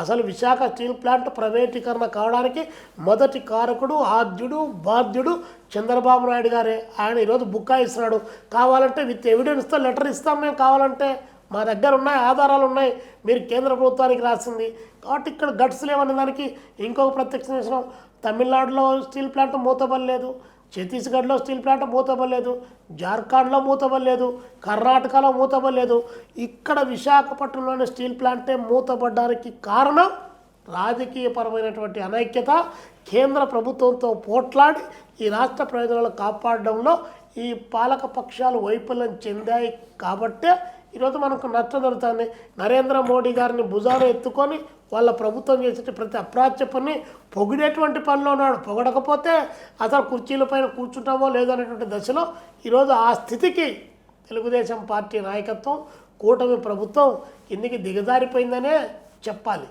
అసలు Visakha steel plant ప్రైవేటీకరణ కావడానికి మొదటి కారకుడు, ఆద్యుడు, బాధ్యుడు చంద్రబాబు నాయుడు గారే. ఆయన ఈరోజు బుక్కాయిస్తున్నాడు. కావాలంటే విత్ ఎవిడెన్స్తో లెటర్ ఇస్తాం మేము, కావాలంటే మా దగ్గర ఉన్నాయి, ఆధారాలు ఉన్నాయి, మీరు కేంద్ర ప్రభుత్వానికి రాసింది. కాబట్టి ఇక్కడ గట్స్ లేవనే దానికి ఇంకొక ప్రత్యక్ష నిదర్శనం. తమిళనాడులో స్టీల్ ప్లాంట్ మూతపడలేదు, ఛత్తీస్గఢ్లో స్టీల్ ప్లాంట్ మూతపడలేదు, జార్ఖండ్లో మూతపడలేదు, కర్ణాటకలో మూతపడలేదు. ఇక్కడ విశాఖపట్నంలోని స్టీల్ ప్లాంటే మూతపడడానికి కారణం రాజకీయపరమైనటువంటి అనైక్యత, కేంద్ర ప్రభుత్వంతో పోట్లాడి ఈ రాష్ట్ర ప్రయోజనాలు కాపాడడంలో ఈ పాలక పక్షాలు వైఫల్యం చెందాయి. కాబట్టే ఈరోజు మనకు నష్టం జరుగుతుంది. నరేంద్ర మోడీ గారిని భుజాన ఎత్తుకొని వాళ్ళ ప్రభుత్వం చేసే ప్రతి అప్రాచ్య పని పొగిడేటువంటి పనిలో ఉన్నాడు. పొగడకపోతే అసలు కుర్చీలపైన కూర్చుంటామో లేదో అనేటువంటి దశలో ఈరోజు ఆ స్థితికి తెలుగుదేశం పార్టీ నాయకత్వం, కూటమి ప్రభుత్వం కిందికి దిగజారిపోయిందనే చెప్పాలి.